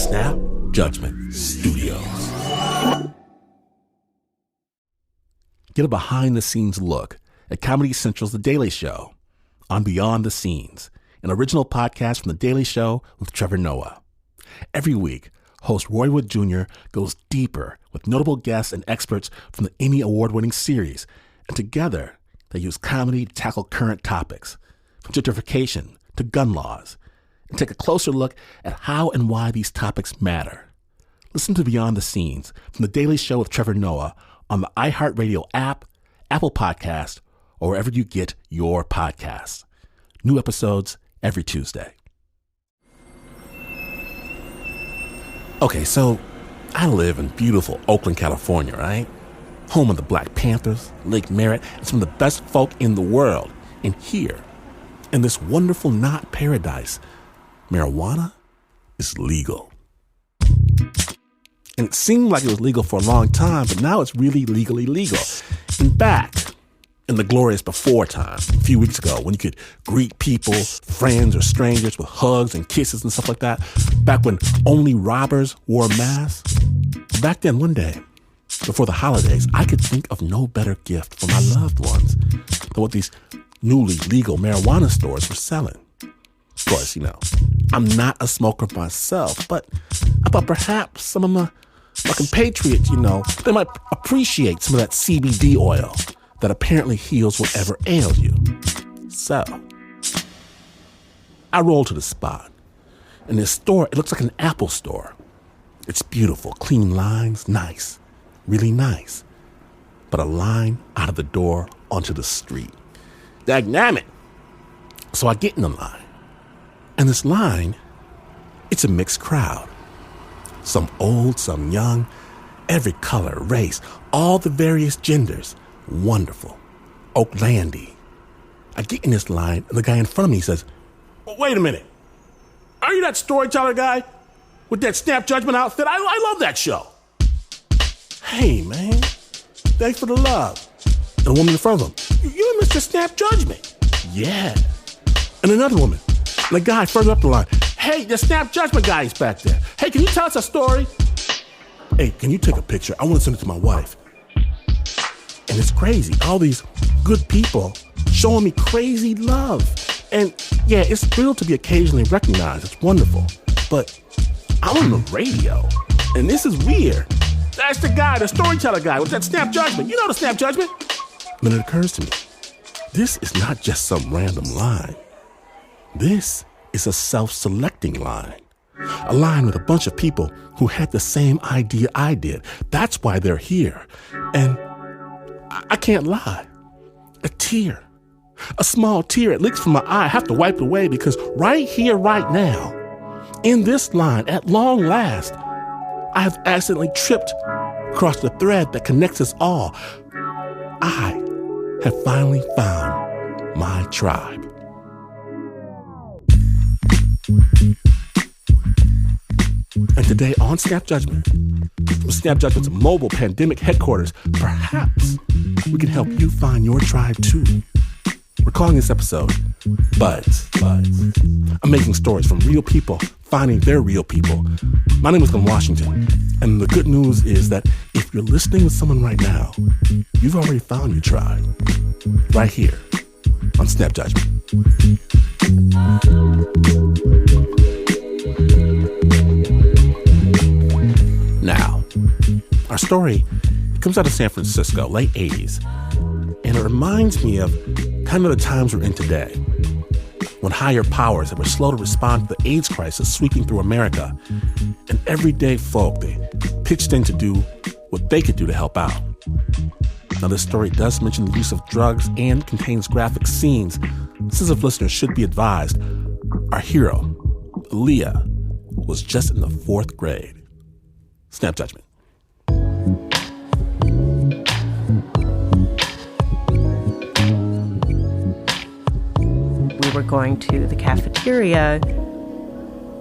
Snap Judgment Studios. Get a behind-the-scenes look at Comedy Central's The Daily Show on Beyond the Scenes, an original podcast from The Daily Show with Trevor Noah. Every week, host Roy Wood Jr. goes deeper with notable guests and experts from the Emmy Award-winning series, and together they use comedy to tackle current topics, from gentrification to gun laws, and take a closer look at how and why these topics matter. Listen to Beyond the Scenes from The Daily Show with Trevor Noah on the iHeartRadio app, Apple Podcast, or wherever you get your podcasts. New episodes every Tuesday. Okay, so I live in beautiful Oakland, California, right? Home of the Black Panthers, Lake Merritt, and some of the best folk in the world. And here, in this wonderful knot paradise, marijuana is legal. And it seemed like it was legal for a long time, but now it's really legally legal. And back in the glorious before time, a few weeks ago, when you could greet people, friends or strangers, with hugs and kisses and stuff like that, back when only robbers wore masks, back then one day, before the holidays, I could think of no better gift for my loved ones than what these newly legal marijuana stores were selling. Of course, you know, I'm not a smoker myself, but I thought perhaps some of my compatriots, you know, they might appreciate some of that CBD oil that apparently heals whatever ails you. So, I rolled to the spot. In this store, it looks like an Apple store. It's beautiful, clean lines, nice, really nice. But a line out of the door onto the street. Dagnammit. So I get in the line. And this line, it's a mixed crowd. Some old, some young, every color, race, all the various genders. Wonderful. Oaklandy. I get in this line, and the guy in front of me says, "Well, wait a minute. Are you that storyteller guy with that Snap Judgment outfit? I love that show." "Hey, man. Thanks for the love." And a woman in front of him, "You're Mr. Snap Judgment." "Yeah." And another woman. And the guy further up the line, "Hey, the Snap Judgment guy is back there. Hey, can you tell us a story?" "Hey, can you take a picture? I want to send it to my wife." And it's crazy. All these good people showing me crazy love. And yeah, it's thrilled to be occasionally recognized. It's wonderful. But I'm on the radio, and this is weird. That's the guy, the storyteller guy with that Snap Judgment. You know the Snap Judgment. Then it occurs to me, this is not just some random line. This is a self-selecting line. A line with a bunch of people who had the same idea I did. That's why they're here. And I can't lie. A tear. A small tear. It leaks from my eye. I have to wipe it away because right here, right now, in this line, at long last, I have accidentally tripped across the thread that connects us all. I have finally found my tribe. And today on Snap Judgment, from Snap Judgment's mobile pandemic headquarters, perhaps we can help you find your tribe too. We're calling this episode Buds. Amazing stories from real people finding their real people. My name is Glenn Washington, and the good news is that if you're listening with someone right now, you've already found your tribe. Right here on Snap Judgment. Now, our story comes out of San Francisco, late 80s, and it reminds me of kind of the times we're in today, when higher powers that were slow to respond to the AIDS crisis sweeping through America, and everyday folk, they pitched in to do what they could do to help out. Now, this story does mention the use of drugs and contains graphic scenes. Sensitive listeners should be advised. Our hero, Leah, was just in the 4th grade. Snap Judgment. We were going to the cafeteria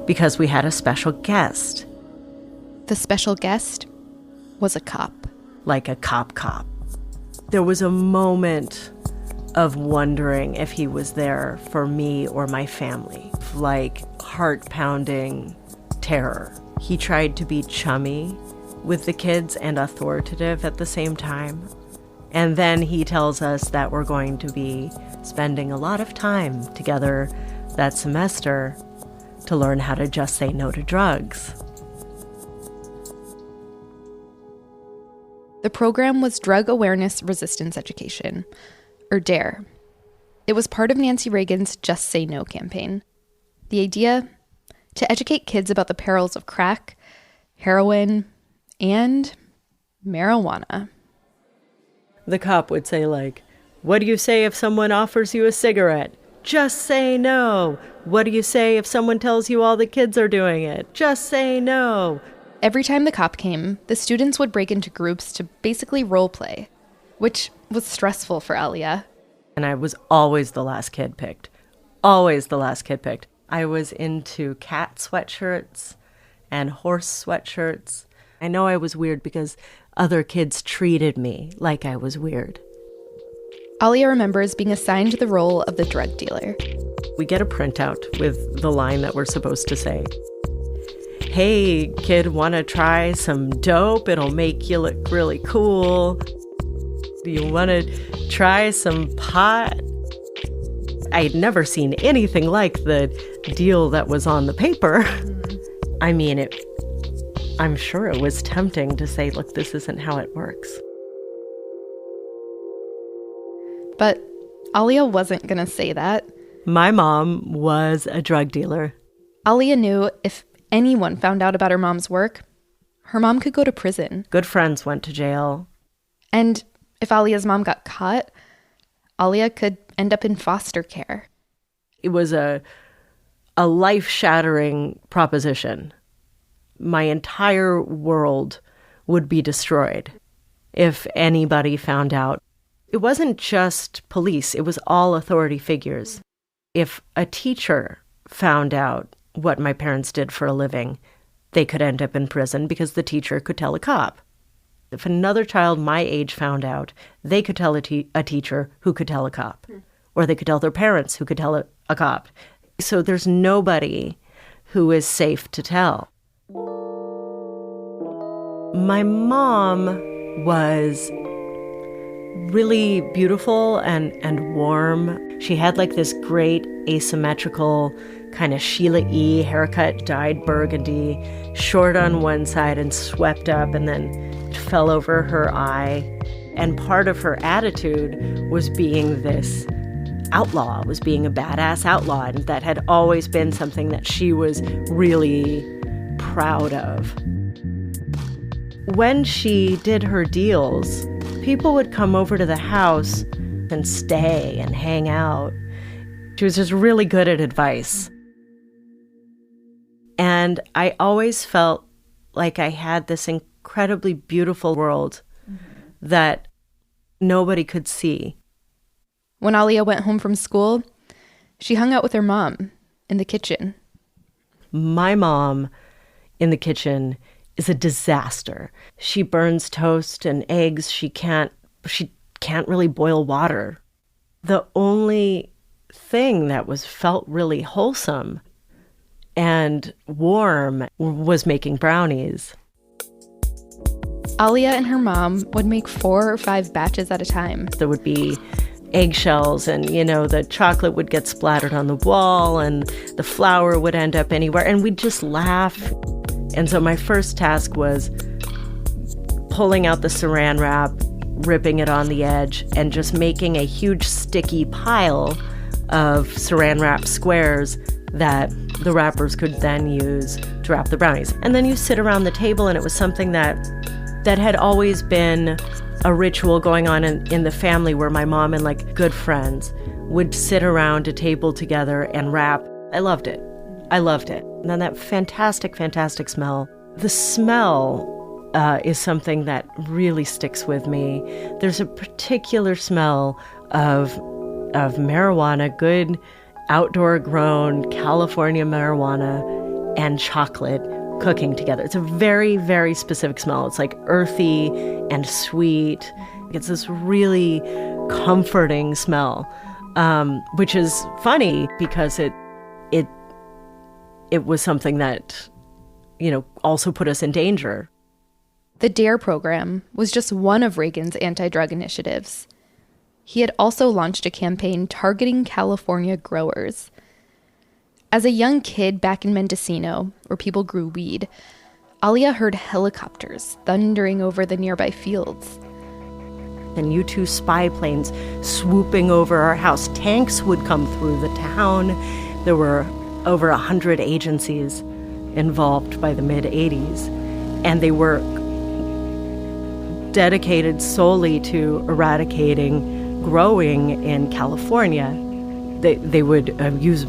because we had a special guest. The special guest was a cop. Like a cop. There was a moment of wondering if he was there for me or my family, like heart-pounding terror. He tried to be chummy with the kids and authoritative at the same time. And then he tells us that we're going to be spending a lot of time together that semester to learn how to just say no to drugs. The program was Drug Awareness Resistance Education, or DARE. It was part of Nancy Reagan's Just Say No campaign. The idea? To educate kids about the perils of crack, heroin, and marijuana. The cop would say, like, what do you say if someone offers you a cigarette? Just say no. What do you say if someone tells you all the kids are doing it? Just say no. Every time the cop came, the students would break into groups to basically role play, which was stressful for Alia. And I was always the last kid picked. Always the last kid picked. I was into cat sweatshirts and horse sweatshirts. I know I was weird because other kids treated me like I was weird. Alia remembers being assigned the role of the drug dealer. We get a printout with the line that we're supposed to say. Hey, kid, want to try some dope? It'll make you look really cool. Do you want to try some pot? I'd never seen anything like the deal that was on the paper. I mean, I'm sure it was tempting to say, look, this isn't how it works. But Alia wasn't going to say that. My mom was a drug dealer. Alia knew if anyone found out about her mom's work, her mom could go to prison. Good friends went to jail. And if Alia's mom got caught, Alia could end up in foster care. It was a life-shattering proposition. My entire world would be destroyed if anybody found out. It wasn't just police, it was all authority figures. If a teacher found out what my parents did for a living, they could end up in prison because the teacher could tell a cop. If another child my age found out, they could tell a teacher who could tell a cop. Or they could tell their parents who could tell a cop. So there's nobody who is safe to tell. My mom was really beautiful and warm. She had like this great asymmetrical kind of Sheila E. haircut, dyed burgundy, short on one side and swept up and then fell over her eye. And part of her attitude was being this outlaw, was being a badass outlaw, and that had always been something that she was really proud of. When she did her deals, people would come over to the house and stay and hang out. She was just really good at advice. And I always felt like I had this incredibly beautiful world that nobody could see. When Alia went home from school, she hung out with her mom in the kitchen. My mom in the kitchen is a disaster. She burns toast and eggs. She can't really boil water. The only thing that felt really wholesome and warm was making brownies. Alia and her mom would make 4 or 5 batches at a time. There would be eggshells and, the chocolate would get splattered on the wall and the flour would end up anywhere and we'd just laugh. And so my first task was pulling out the saran wrap, ripping it on the edge, and just making a huge sticky pile of saran wrap squares that the wrappers could then use to wrap the brownies. And then you sit around the table, and it was something that had always been a ritual going on in the family where my mom and good friends would sit around a table together and wrap. I loved it. And then that fantastic, fantastic smell. The smell is something that really sticks with me. There's a particular smell of marijuana, good outdoor-grown California marijuana and chocolate cooking together. It's a very, very specific smell. It's earthy and sweet. It's this really comforting smell, which is funny because it was something that also put us in danger. The DARE program was just one of Reagan's anti-drug initiatives. He had also launched a campaign targeting California growers. As a young kid back in Mendocino, where people grew weed, Alia heard helicopters thundering over the nearby fields. And U-2 spy planes swooping over our house. Tanks would come through the town. There were over 100 agencies involved by the mid-'80s, and they were dedicated solely to eradicating growing in California. They would use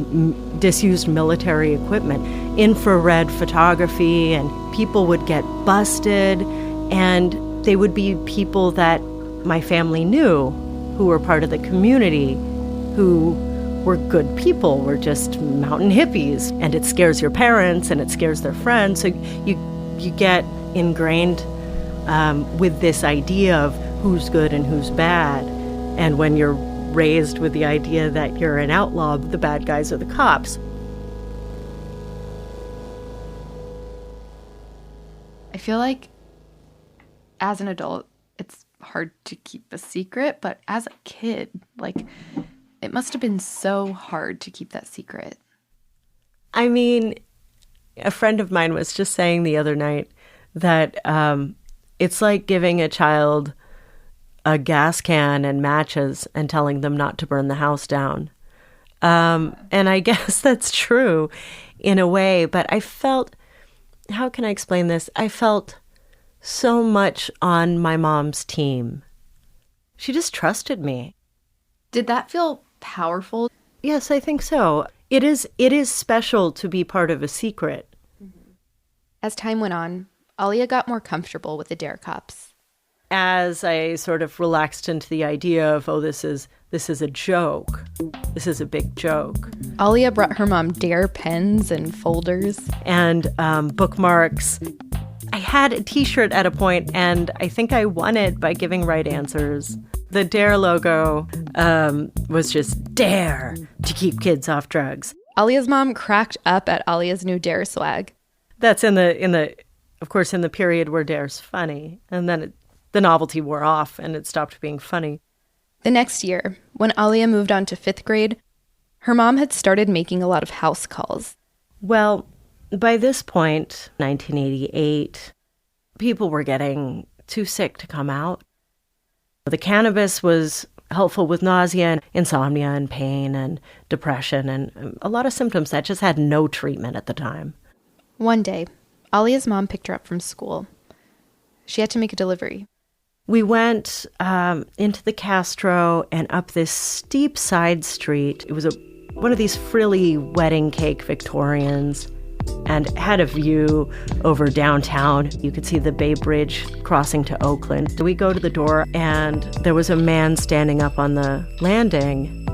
disused military equipment, infrared photography, and people would get busted, and they would be people that my family knew, who were part of the community, who were good people, were just mountain hippies. And it scares your parents and it scares their friends. So you get ingrained with this idea of who's good and who's bad. And when you're raised with the idea that you're an outlaw, the bad guys are the cops. I feel like as an adult, it's hard to keep a secret, but as a kid, it must have been so hard to keep that secret. I mean, a friend of mine was just saying the other night that it's like giving a child a gas can and matches and telling them not to burn the house down. And I guess that's true in a way, but I felt, how can I explain this? I felt so much on my mom's team. She just trusted me. Did that feel powerful? Yes, I think so. It is special to be part of a secret. As time went on, Alia got more comfortable with the DARE cops. As I sort of relaxed into the idea of, this is a joke. This is a big joke. Alia brought her mom DARE pens and folders. And bookmarks. I had a T-shirt at a point, and I think I won it by giving right answers. The DARE logo was just DARE to keep kids off drugs. Alia's mom cracked up at Alia's new DARE swag. That's in the period where DARE's funny, and then the novelty wore off and it stopped being funny. The next year, when Alia moved on to 5th grade, her mom had started making a lot of house calls. Well, by this point, 1988, people were getting too sick to come out. The cannabis was helpful with nausea and insomnia and pain and depression and a lot of symptoms that just had no treatment at the time. One day, Alia's mom picked her up from school. She had to make a delivery. We went into the Castro and up this steep side street. It was one of these frilly wedding cake Victorians and had a view over downtown. You could see the Bay Bridge crossing to Oakland. We go to the door and there was a man standing up on the landing.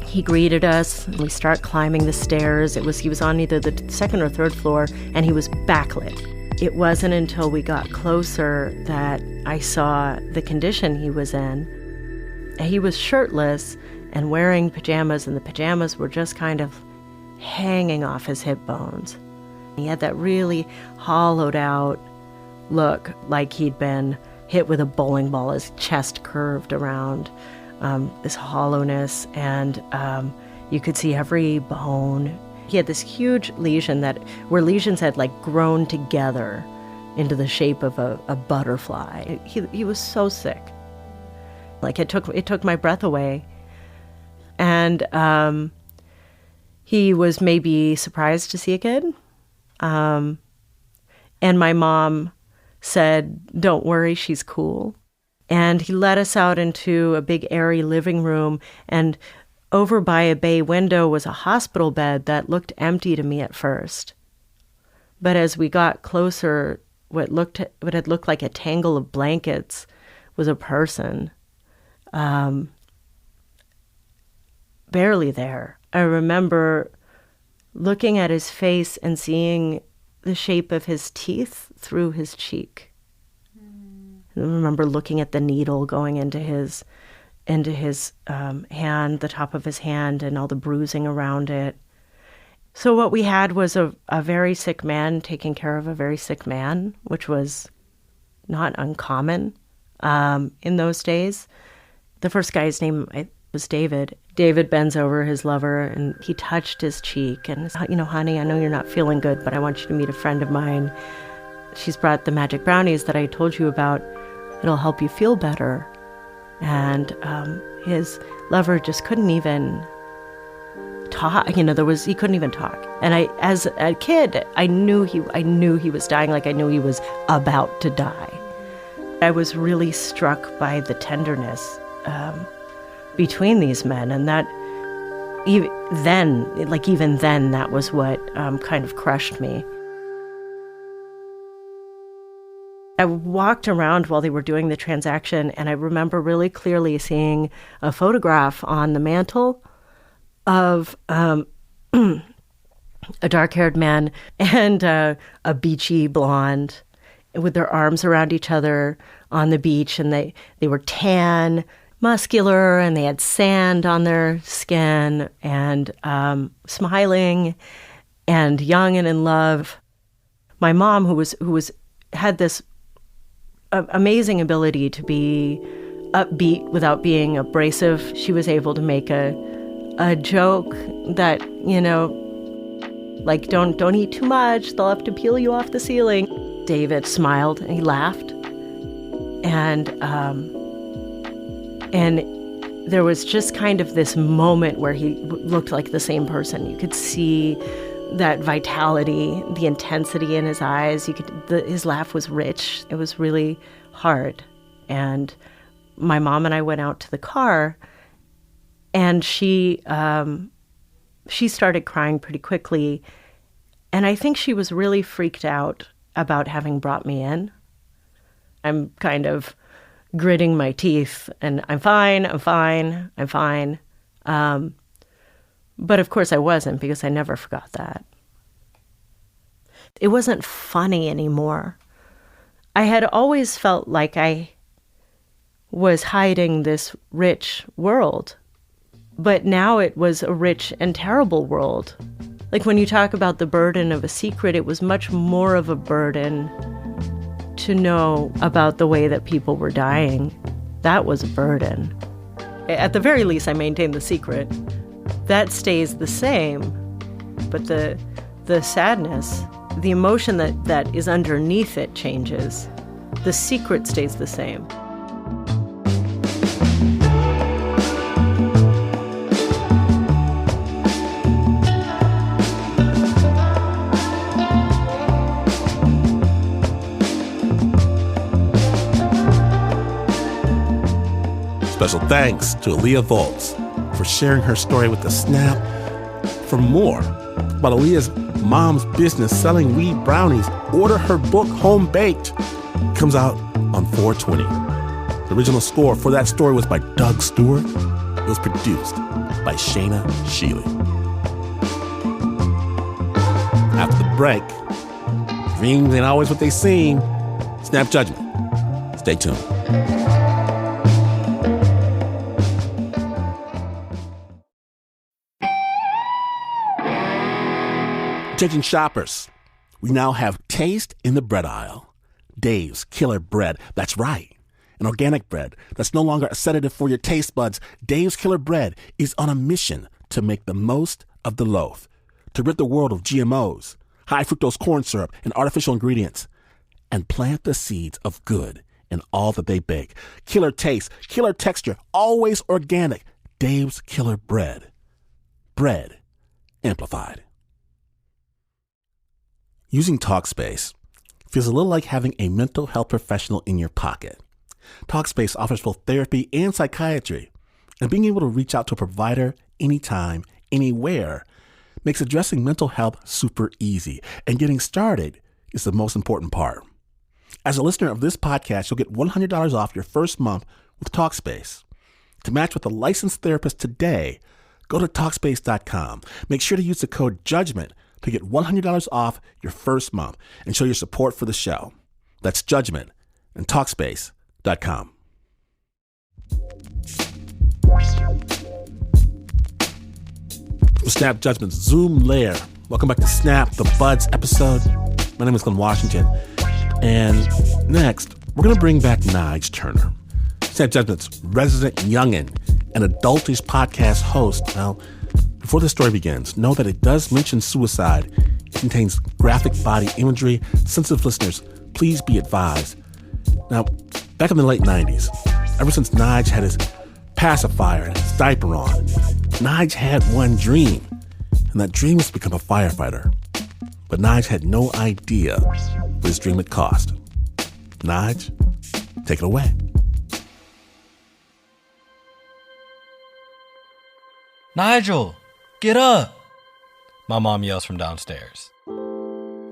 He greeted us and we start climbing the stairs. He was on either the 2nd or 3rd floor and he was backlit. It wasn't until we got closer that I saw the condition he was in. He was shirtless and wearing pajamas, and the pajamas were just kind of hanging off his hip bones. He had that really hollowed out look, like he'd been hit with a bowling ball, his chest curved around this hollowness, and you could see every bone. He had this huge lesion where lesions had grown together into the shape of a butterfly. He was so sick. It took my breath away. And he was maybe surprised to see a kid. And my mom said, "Don't worry, she's cool." And he led us out into a big airy living room, and over by a bay window was a hospital bed that looked empty to me at first. But as we got closer, what had looked like a tangle of blankets was a person, barely there. I remember looking at his face and seeing the shape of his teeth through his cheek. I remember looking at the needle going into his hand, the top of his hand, and all the bruising around it. So what we had was a very sick man taking care of a very sick man, which was not uncommon in those days. The first guy's name was David. David bends over his lover and he touched his cheek and, honey, I know you're not feeling good, but I want you to meet a friend of mine. She's brought the magic brownies that I told you about. It'll help you feel better. And his lover just couldn't even talk. He couldn't even talk. And as a kid, I knew he was dying, like I knew he was about to die. I was really struck by the tenderness between these men, and that even then, that was what kind of crushed me. I walked around while they were doing the transaction, and I remember really clearly seeing a photograph on the mantle of a dark-haired man and a beachy blonde with their arms around each other on the beach, and they were tan, muscular, and they had sand on their skin, and smiling and young and in love. My mom, who had this amazing ability to be upbeat without being abrasive, she was able to make a joke that, like, don't eat too much, they'll have to peel you off the ceiling. David smiled and he laughed. And there was just kind of this moment where he looked like the same person. You could see that vitality, the intensity in his eyes. His laugh was rich. It was really hard. And my mom and I went out to the car, and she started crying pretty quickly. And I think she was really freaked out about having brought me in. I'm kind of gritting my teeth, and I'm fine. But of course I wasn't, because I never forgot that. It wasn't funny anymore. I had always felt like I was hiding this rich world, but now it was a rich and terrible world. Like when you talk about the burden of a secret, it was much more of a burden to know about the way that people were dying. That was a burden. At the very least, I maintained the secret. That stays the same, but the sadness, the emotion that is underneath it changes. The secret stays the same. Special thanks to Aaliyah Volz for sharing her story with The Snap. For more about Aaliyah's mom's business selling weed brownies, order her book, Home Baked. It comes out on 4/20. The original score for that story was by Doug Stewart. It was produced by Shayna Shealy. After the break, dreams ain't always what they seem. Snap judgment. Stay tuned. Attention shoppers, we now have taste in the bread aisle. Dave's Killer Bread, that's right. An organic bread that's no longer a sedative for your taste buds. Dave's Killer Bread is on a mission to make the most of the loaf, to rid the world of GMOs, high fructose corn syrup, and artificial ingredients, and plant the seeds of good in all that they bake. Killer taste, killer texture, always organic. Dave's Killer Bread. Bread amplified. Using Talkspace feels a little like having a mental health professional in your pocket. Talkspace offers both therapy and psychiatry, and being able to reach out to a provider anytime, anywhere, makes addressing mental health super easy, and getting started is the most important part. As a listener of this podcast, you'll get $100 off your first month with Talkspace. To match with a licensed therapist today, go to Talkspace.com. Make sure to use the code JUDGMENT to get $100 off your first month and show your support for the show. That's Judgment and Talkspace.com. Snap Judgment's Zoom layer Welcome back to Snap the Buds episode. My name is Glenn Washington. And next, we're going to bring back Nige Turner, Snap Judgment's resident youngin' and adultish podcast host. Now, before the story begins, know that it does mention suicide. It contains graphic body imagery. Sensitive listeners, please be advised. Now, back in the late 90s, ever since Nige had his pacifier and his diaper on, Nige had one dream, and that dream was to become a firefighter. But Nige had no idea what his dream would cost. Nige, take it away. Nigel, get up! My mom yells from downstairs.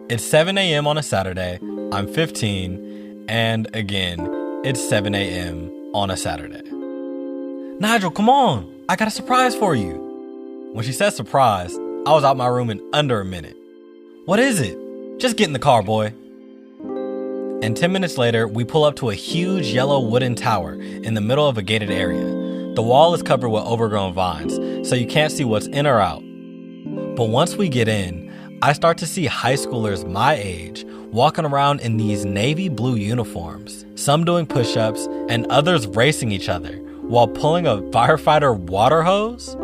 It's 7 a.m. on a Saturday, I'm 15, and again, it's 7 a.m. on a Saturday. Nigel, come on, I got a surprise for you. When she said surprise, I was out my room in under a minute. What is it? Just get in the car, boy. And 10 minutes later, we pull up to a huge yellow wooden tower in the middle of a gated area. The wall is covered with overgrown vines, so you can't see what's in or out. But once we get in, I start to see high schoolers my age walking around in these navy blue uniforms, some doing push-ups and others racing each other while pulling a firefighter water hose.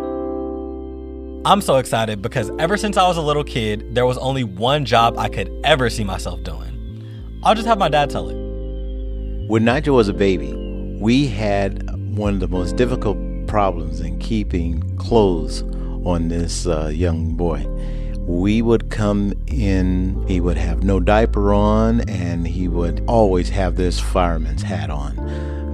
I'm so excited because ever since I was a little kid, there was only one job I could ever see myself doing. I'll just have my dad tell it. When Nigel was a baby, we had one of the most difficult problems in keeping clothes on this young boy. We would come in, he would have no diaper on, and he would always have this fireman's hat on.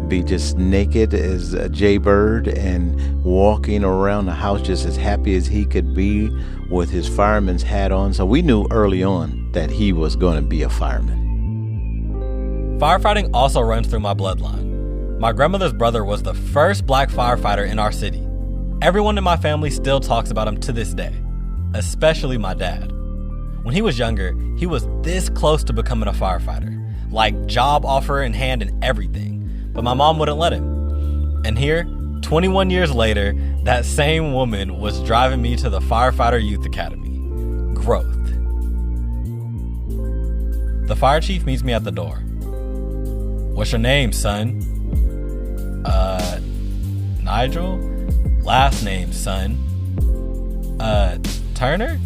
Be just naked as a jaybird and walking around the house just as happy as he could be with his fireman's hat on. So we knew early on that he was going to be a fireman. Firefighting also runs through my bloodline. My grandmother's brother was the first black firefighter in our city. Everyone in my family still talks about him to this day, especially my dad. When he was younger, he was this close to becoming a firefighter, like job offer in hand and everything, but my mom wouldn't let him. And here, 21 years later, that same woman was driving me to the Firefighter Youth Academy. Growth. The fire chief meets me at the door. What's your name, son? Nigel? Last name, son. Turner?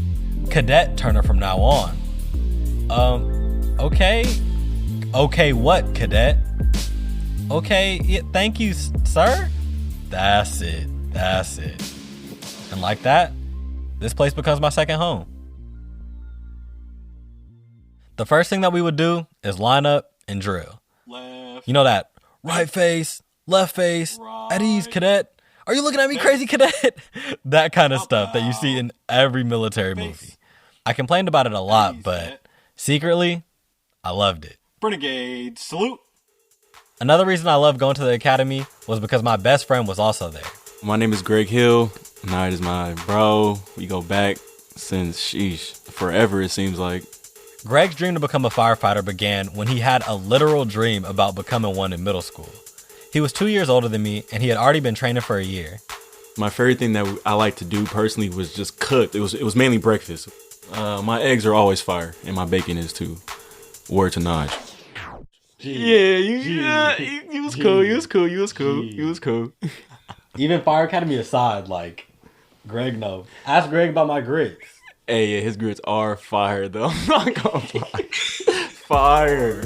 Cadet Turner from now on. Okay. Okay, what, cadet? Okay, yeah, thank you, sir. That's it. And like that, this place becomes my second home. The first thing that we would do is line up and drill. Left. You know that right face, left face, Right. at ease, cadet. Are you looking at me crazy, cadet? That kind of stuff that you see in every military movie. I complained about it a lot, but secretly, I loved it. Renegade, salute. Another reason I loved going to the academy was because my best friend was also there. My name is Greg Hill. Knight is my bro. We go back since, forever it seems like. Greg's dream to become a firefighter began when he had a literal dream about becoming one in middle school. He was 2 years older than me, and he had already been training for a year. My favorite thing that I like to do personally was just cook. It was mainly breakfast. My eggs are always fire, and my bacon is too. Word to Naj. You was cool. You was cool. Even Fire Academy aside, like, Greg knows. Ask Greg about my grits. Hey, yeah, his grits are fire though. I'm not gonna lie. Fire.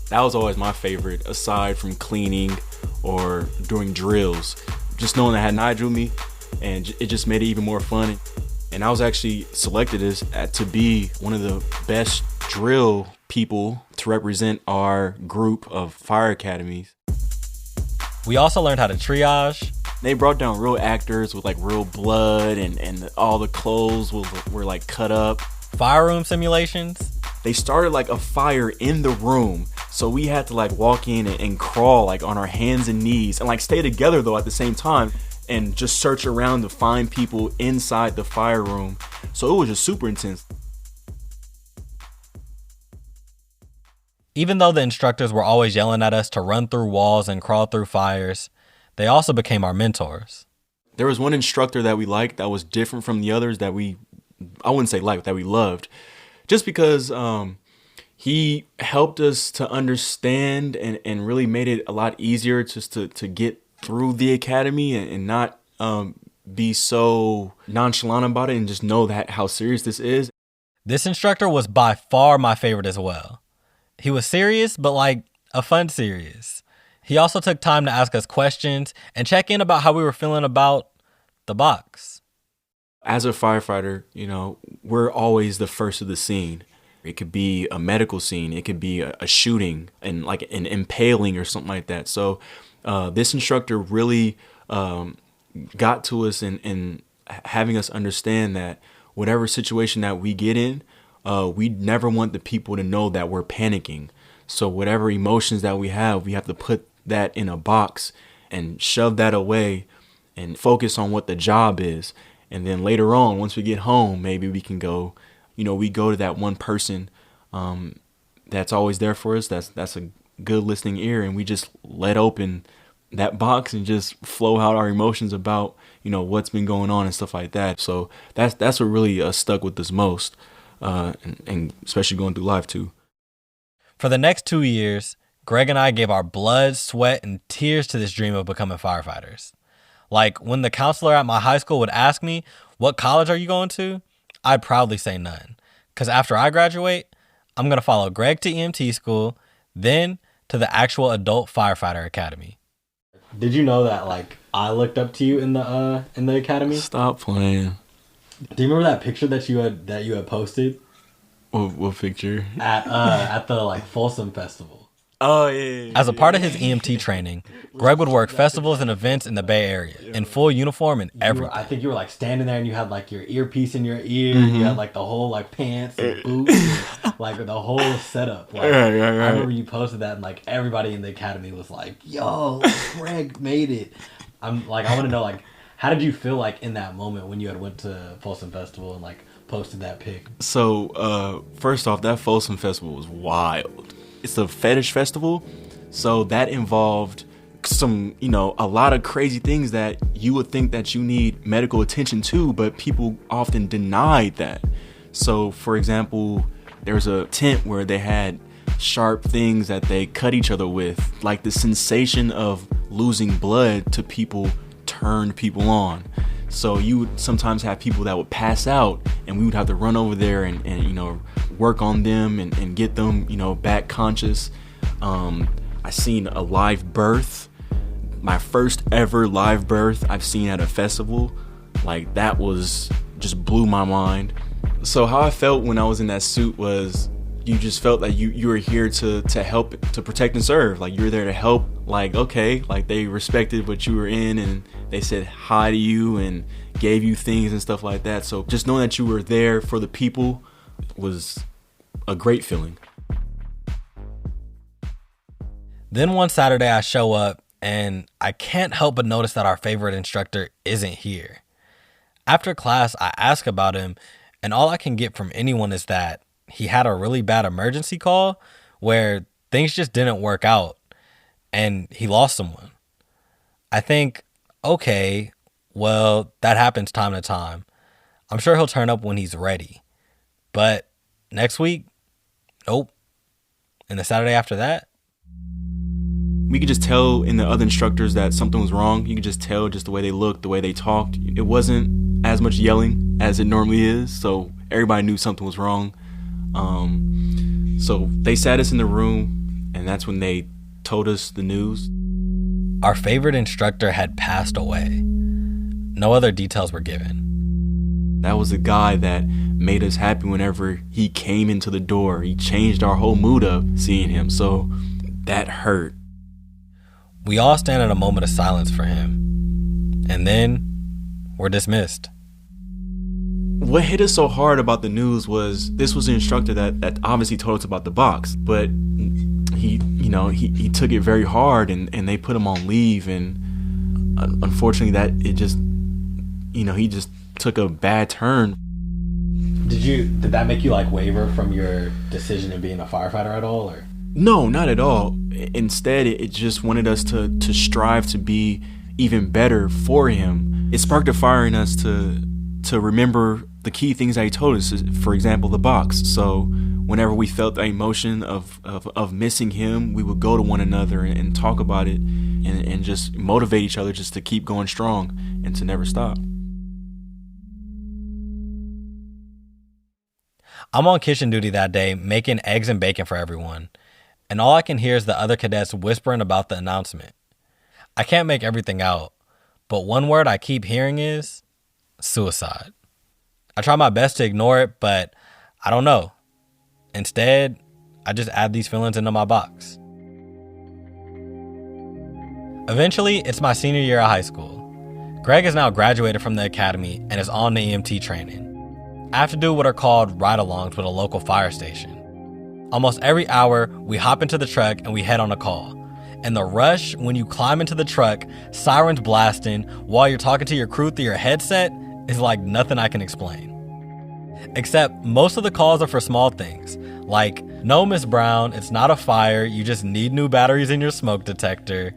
That was always my favorite, aside from cleaning or doing drills. Just knowing I had Nigel with me, and it just made it even more fun. And I was actually selected to be one of the best drill people to represent our group of fire academies. We also learned how to triage. They brought down real actors with like real blood and all the clothes were like cut up. Fire room simulations. They started like a fire in the room. So we had to like walk in and crawl like on our hands and knees and like stay together though at the same time and just search around to find people inside the fire room. So it was just super intense. Even though the instructors were always yelling at us to run through walls and crawl through fires, they also became our mentors. There was one instructor that we liked that was different from the others that I wouldn't say liked, that we loved, just because he helped us to understand and really made it a lot easier just to get through the academy and not be so nonchalant about it and just know that how serious this is. This instructor was by far my favorite as well. He was serious, but like a fun serious. He also took time to ask us questions and check in about how we were feeling about the box. As a firefighter, we're always the first of the scene. It could be a medical scene. It could be a shooting and like an impaling or something like that. So this instructor really got to us in having us understand that whatever situation that we get in, we never want the people to know that we're panicking. So whatever emotions that we have to put that in a box and shove that away and focus on what the job is. And then later on, once we get home, maybe we can go, we go to that one person that's always there for us. That's a good listening ear. And we just let open that box and just flow out our emotions about, what's been going on and stuff like that. So that's what really stuck with us most, and especially going through life too. For the next 2 years, Greg and I gave our blood, sweat, and tears to this dream of becoming firefighters. Like when the counselor at my high school would ask me, "What college are you going to?" I'd proudly say none. Because after I graduate, I'm going to follow Greg to EMT school, then to the actual adult firefighter academy. Did you know that like I looked up to you in the academy? Stop playing. Do you remember that picture that you had posted? What picture? At the like Folsom Festival. Oh yeah. As a part of his EMT training, Greg would work festivals and events in the Bay Area in full uniform and everything. I think you were like standing there and you had like your earpiece in your ear. Mm-hmm. You had like the whole like pants and boots, and, like the whole setup. Like, I remember you posted that and like everybody in the academy was like, "Yo, Greg made it." I'm like, I want to know like, how did you feel like in that moment when you had went to Folsom Festival and like posted that pic? So first off, that Folsom Festival was wild. It's a fetish festival, so that involved some, a lot of crazy things that you would think that you need medical attention to, but people often denied that. So, for example, there was a tent where they had sharp things that they cut each other with, like the sensation of losing blood to people turned people on. So you would sometimes have people that would pass out and we would have to run over there and work on them and get them, back conscious. I seen a live birth, my first ever live birth I've seen at a festival. Like that was just blew my mind. So how I felt when I was in that suit was you just felt like you were here to help, to protect and serve. Like you're there to help. Like, okay, like they respected what you were in and they said hi to you and gave you things and stuff like that. So just knowing that you were there for the people was a great feeling. Then one Saturday I show up and I can't help but notice that our favorite instructor isn't here. After class, I ask about him and all I can get from anyone is that he had a really bad emergency call where things just didn't work out and he lost someone. I think, okay, well, that happens time to time. I'm sure he'll turn up when he's ready. But next week, nope. And the Saturday after that? We could just tell in the other instructors that something was wrong. You could just tell just the way they looked, the way they talked. It wasn't as much yelling as it normally is, so everybody knew something was wrong. So they sat us in the room, and that's when they told us the news. Our favorite instructor had passed away. No other details were given. That was the guy that made us happy whenever he came into the door. He changed our whole mood up seeing him, so that hurt. We all stand in a moment of silence for him, and then we're dismissed. What hit us so hard about the news was this was an instructor that obviously told us about the box, but he took it very hard and they put him on leave, and unfortunately he just took a bad turn. Did that make you like waver from your decision of being a firefighter at all, or? No, not at all. Instead, it just wanted us to strive to be even better for him. It sparked a fire in us to to remember the key things that he told us. For example, the box. So whenever we felt the emotion of missing him, we would go to one another and talk about it and just motivate each other just to keep going strong and to never stop. I'm on kitchen duty that day making eggs and bacon for everyone, and all I can hear is the other cadets whispering about the announcement. I can't make everything out, but one word I keep hearing is suicide. I try my best to ignore it, but I don't know. Instead, I just add these feelings into my box. Eventually, it's my senior year of high school. Greg has now graduated from the academy and is on the EMT training. I have to do what are called ride-alongs with a local fire station. Almost every hour, we hop into the truck and we head on a call. And the rush when you climb into the truck, sirens blasting, while you're talking to your crew through your headset, is like nothing I can explain. Except most of the calls are for small things, like, no, Miss Brown, it's not a fire, you just need new batteries in your smoke detector.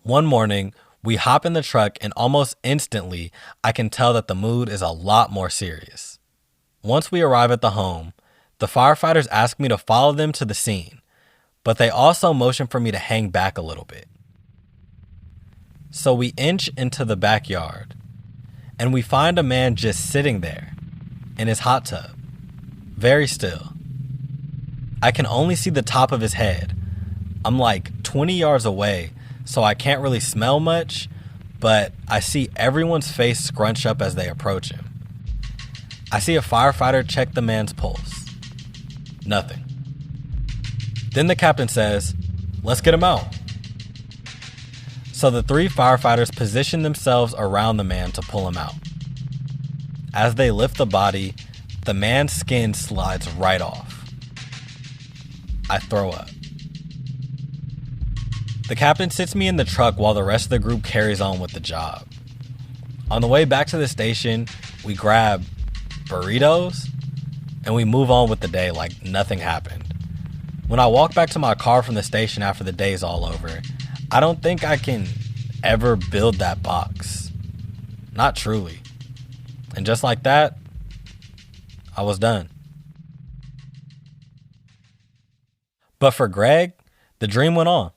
One morning, we hop in the truck and almost instantly, I can tell that the mood is a lot more serious. Once we arrive at the home, the firefighters ask me to follow them to the scene, but they also motion for me to hang back a little bit. So we inch into the backyard, and we find a man just sitting there in his hot tub, very still. I can only see the top of his head. I'm like 20 yards away, so I can't really smell much, but I see everyone's face scrunch up as they approach him. I see a firefighter check the man's pulse. Nothing. Then the captain says, "Let's get him out." So the 3 firefighters position themselves around the man to pull him out. As they lift the body, the man's skin slides right off. I throw up. The captain sits me in the truck while the rest of the group carries on with the job. On the way back to the station, we grab burritos and we move on with the day like nothing happened. When I walk back to my car from the station after the day's all over, I don't think I can ever build that box. Not truly. And just like that, I was done. But for Greg, the dream went on.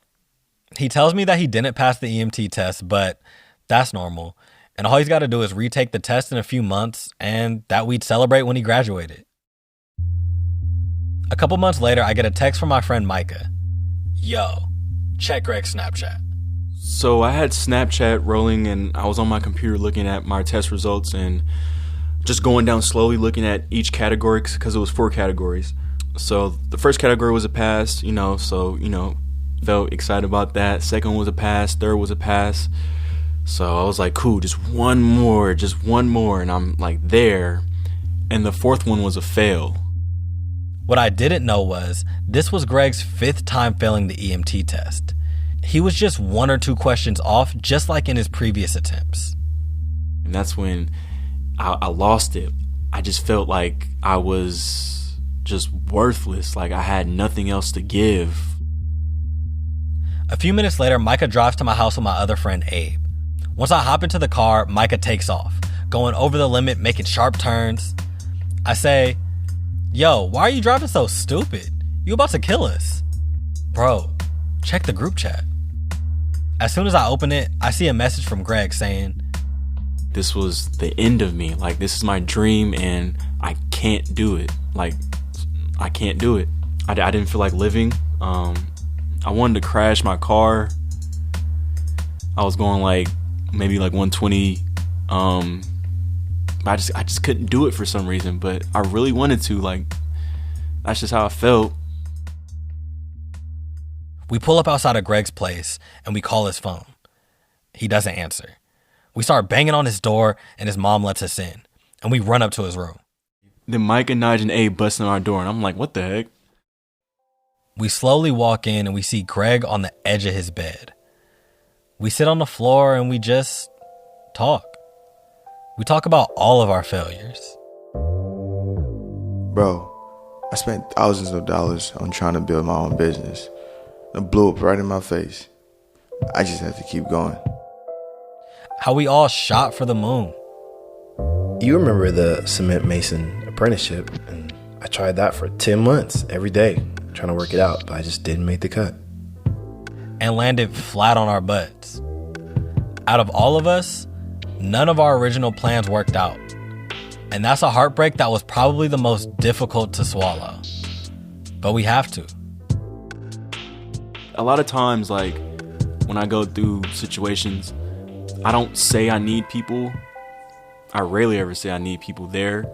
He tells me that he didn't pass the EMT test, but that's normal. And all he's got to do is retake the test in a few months, and that we'd celebrate when he graduated. A couple months later, I get a text from my friend Micah. "Yo, check Greg's Snapchat." So I had Snapchat rolling and I was on my computer looking at my test results and just going down slowly looking at each category because it was 4 categories. So the first category was a pass, felt excited about that. Second one was a pass. Third was a pass. So I was like, cool, just one more. And I'm like there. And the 4th one was a fail. What I didn't know was this was Greg's 5th time failing the EMT test. He was just 1 or 2 questions off, just like in his previous attempts. And that's when I lost it. I just felt like I was just worthless. Like I had nothing else to give. A few minutes later, Micah drives to my house with my other friend, Abe. Once I hop into the car, Micah takes off, going over the limit, making sharp turns. I say, "Yo, why are you driving so stupid? You about to kill us." "Bro, check the group chat." As soon as I open it, I see a message from Greg saying, "This was the end of me. Like, this is my dream and I can't do it. Like, I can't do it. I didn't feel like living. I wanted to crash my car. I was going like maybe like 120. I just couldn't do it for some reason, but I really wanted to. Like, that's just how I felt." We pull up outside of Greg's place and we call his phone. He doesn't answer. We start banging on his door and his mom lets us in, and we run up to his room. Then Mike and Nige and Abe busting on our door, and I'm like, what the heck? We slowly walk in and we see Greg on the edge of his bed. We sit on the floor and we just talk. We talk about all of our failures. "Bro, I spent thousands of dollars on trying to build my own business. It blew up right in my face. I just had to keep going." how we all shot for the moon. You remember the cement mason apprenticeship, and I tried that for 10 months every day, trying to work it out, but I just didn't make the cut. And landed flat on our butts. Out of all of us, none of our original plans worked out. And that's a heartbreak that was probably the most difficult to swallow. But we have to. A lot of times, like, when I go through situations, I don't say I need people. I rarely ever say I need people there.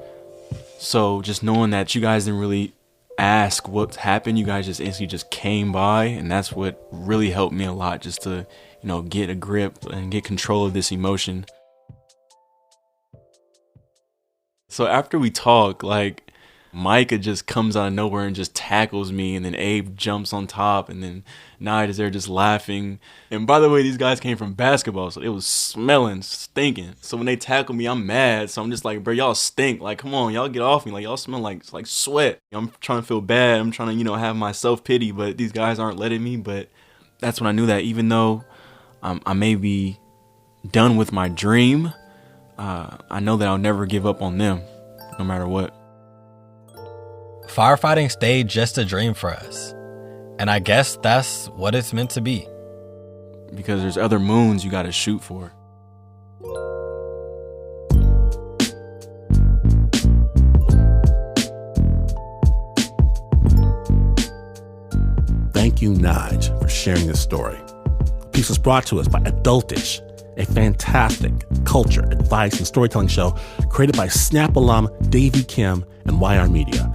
So just knowing that you guys didn't really ask what happened, you guys just instantly just came by, and that's what really helped me a lot, just to, get a grip and get control of this emotion. So after we talk, like, Micah just comes out of nowhere and just tackles me, and then Abe jumps on top, and then Nide is there just laughing. And by the way, these guys came from basketball, so it was smelling, stinking. So when they tackle me, I'm mad. So I'm just like, bro, y'all stink. Like, come on, y'all get off me. Like, y'all smell like sweat. I'm trying to feel bad. I'm trying to, have my self-pity, but these guys aren't letting me. But that's when I knew that even though I may be done with my dream, I know that I'll never give up on them, no matter what. Firefighting stayed just a dream for us. And I guess that's what it's meant to be. Because there's other moons you gotta shoot for. Thank you, Nige, for sharing this story. The piece was brought to us by Adultish, a fantastic culture, advice, and storytelling show created by Snap alum Davey Kim and YR Media.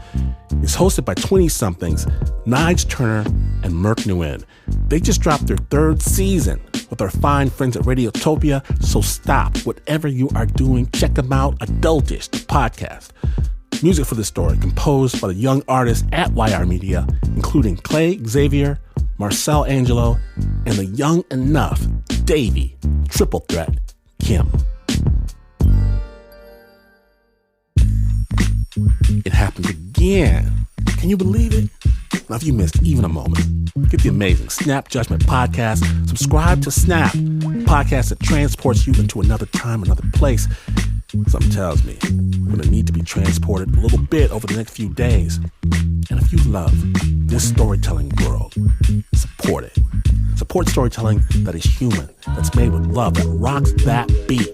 It's hosted by 20-somethings Nige Turner and Merk Nguyen. They just dropped their 3rd season with our fine friends at Radiotopia, so stop whatever you are doing. Check them out, Adultish, the podcast. Music for this story composed by the young artists at YR Media, including Clay Xavier, Marcel Angelo, and the young enough Davey, Triple Threat, Kim. It happened again. Can you believe it? Now, if you missed even a moment, get the amazing Snap Judgment podcast. Subscribe to Snap, a podcast that transports you into another time, another place. Something tells me we're going to need to be transported a little bit over the next few days. And if you love this storytelling world, support it. Support storytelling that is human, that's made with love, that rocks that beat.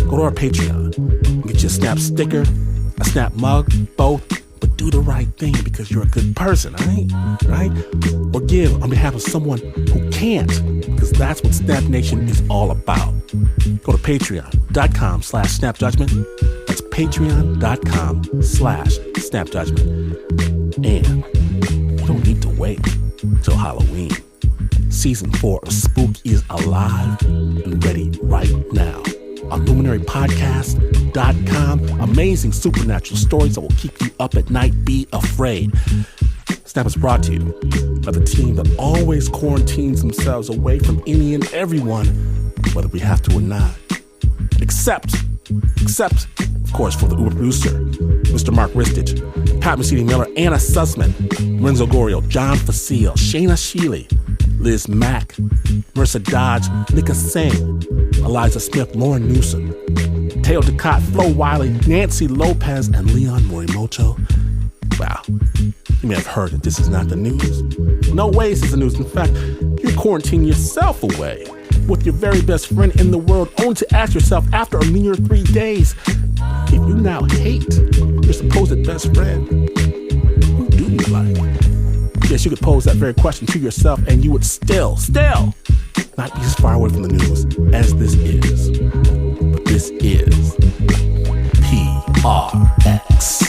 Go to our Patreon and get you a Snap sticker, a Snap mug, both. But do the right thing because you're a good person, right? Or give on behalf of someone who can't, because that's what Snap Nation is all about. Go to patreon.com/snapjudgment. That's patreon.com/snapjudgment. And you don't need to wait until Halloween. Season 4 of Spook is alive and ready right now on luminarypodcast.com. Amazing supernatural stories that will keep you up at night. Be afraid. Snap is brought to you by the team that always quarantines themselves away from any and everyone, whether we have to or not. Except, of course, for the Uber producer, Mr. Mark Ristich, Pat Mesiti-Miller, Anna Sussman, Renzo Gorio, John Facile, Shayna Shealy, Liz Mack, Mercer Dodge, Nika Singh, Eliza Smith, Lauren Newsom, Teo Ducott, Flo Wiley, Nancy Lopez, and Leon Morimoto. Wow, you may have heard that this is not the news. No way this is the news. In fact, you're quarantining yourself away with your very best friend in the world, only to ask yourself after a mere 3 days, if you now hate your supposed best friend, who do you like? Yes, you could pose that very question to yourself and you would still not be as far away from the news as this is. But this is PRX.